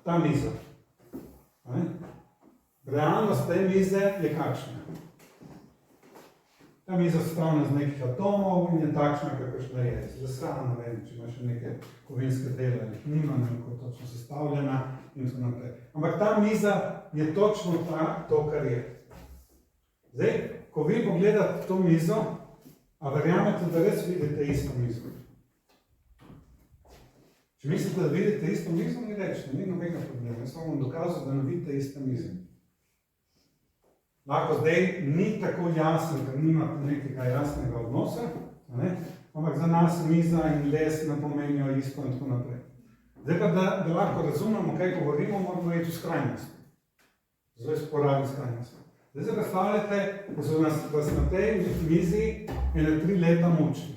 ta miza. Realnost te mize je kakšna? Ta miza sestavljena z nekih atomov in je takšna, kakršna je. Zdaj ne vem, če ima še neke kovinske dele, ali nima, ne vem, kako točno sestavljena in tako naprej. Ampak ta miza je točno to, kar je. Zdaj, ko vi pogledate to mizo, a verjamete, da res vidite isto mizo? Če mislite, da vidite isto mizo, mi rečete, ni nobenega problema. Jaz vam dokazal, da ne vidite isto mizo. Lahko zdaj ni tako jasen, ker nimate nekega jasnega odnosa, ampak za nas miza in les ne pomenijo isto in tako naprej. Zdaj pa, da lahko razumemo, kaj govorimo, moramo iti v skrajnost. Zdaj sporabi skrajnost. Zdaj se predstavljate, da so vas na tej mizi ene 3 leta mučili.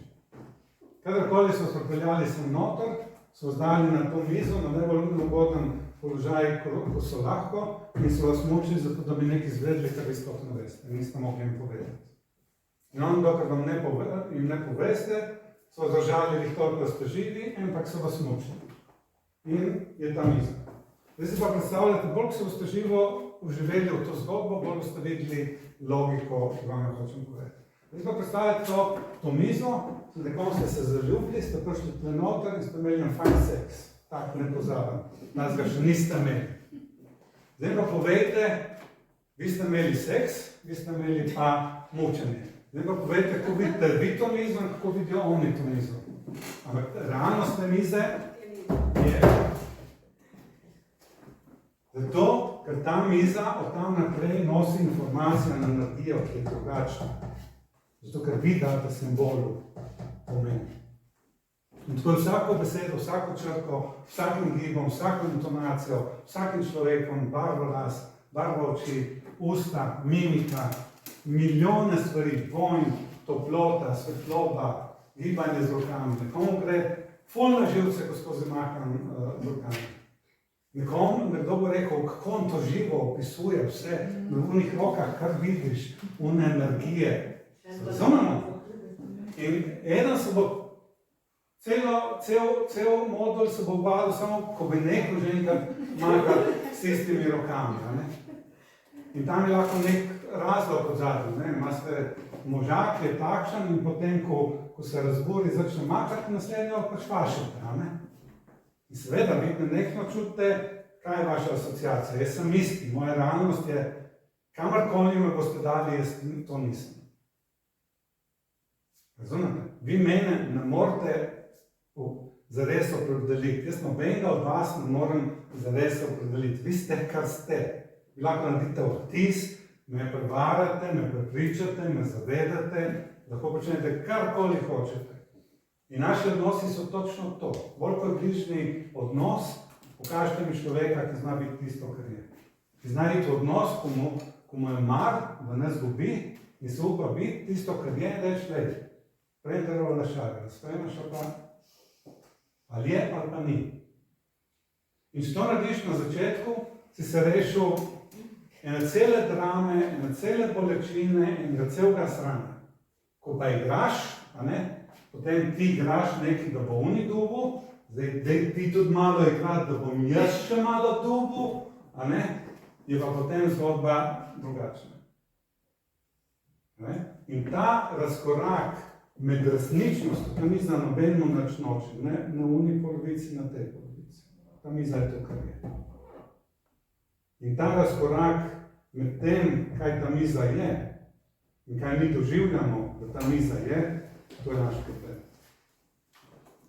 Kadarkoli so se pripeljali sem noter, so zdali na to mizo, na najbolj neugoden položaj, ko so lahko, in so vas mučili zato, da bi nekaj izvedli, kar vi sploh ne veste. Niste mogli jim povedati. In on, dokler vam ne poveste, so držali jih toliko, da ste živi, ampak so vas mučili. In je ta miza. Zdaj si pa predstavljate, bolj ko se boste živo vživeli v to zgodbo, bolj boste videli logiko, ki vam jo hočem povedati. Zdaj pa predstavljate to mizo, nekom ste se zaljubili, ste prišli tle noter in ste imeli en fajn seks. Tak, ne pozabim. Nas ga še niste imeli. Zdaj pa povejte, vi ste imeli seks, vi ste imeli pa mučenje. Zdaj pa povejte, kako vidite vi to mizo in kako vidijo oni to mizo. Ampak realnost te mize je. Zato, ker ta miza od tam naprej nosi informacijo na energijo, ki je drugačna. Zato, ker vi date simbolu pomeni. In tako vsako besedo, vsako črko, vsakim gibom, vsako intonacijo, vsakim človekom, barvo las, barvo oči, usta, mimika, milijone stvari, vonj, toplota, svetloba, gibanje z rokami. Nekomu gre ful na živce, ko skozi maham z rokami. Nekdo bo rekel, kako on to živo opisuje vse, na unih rokah, kar vidiš, une energije. Razumemo? In eden se bo Cel modul se bo obvadil samo, ko bi neko že enkrat mahal s istimi rokami. In tam je lahko nek razlog od zadnji. Imate moža, ki je takšen in potem, ko se razburi, začne mahati, naslednjo pač fašite. In seveda, vi nenehno čutite, kaj je vaša asociacija. Jaz sem isti, moja realnost je, kamorkoli me boste dali, jaz to nisem. Razumete? Vi mene ne morete zares opredeliti. Jaz nobenega od vas ne morem zares opredeliti. Vi ste, kar ste. Vi lahko naredite vtis, me prevarate, me prepričate, me zavedate, lahko počnete karkoli hočete. In naši odnosi so točno to. Bolj kot bližnji odnos, pokažite mi človeka, ki zna biti tisto, kar je. Ki zna iti odnos, ko mu je mar, da ne zgubi in se upa biti tisto, kar je, reč, Prenderova lašarja, sprejmeš pa ali je ali pa ni. In če to narediš na začetku, si se rešil ene cele drame, ene cele bolečine in celega sranja. Ko pa igraš, potem ti igraš nekaj, da bo oni dubu, zdaj ti tudi malo igrati, da bom jaz še malo dubu, je pa potem zgodba drugačna. In ta razkorak med resničnostjo, ta miza nobeno nič noče, ne na uni polovici, na tej polovici. Ta miza je to, kar je. In ta razkorak med tem, kaj ta miza je in kaj mi doživljamo, da ta miza je, to je naš problem.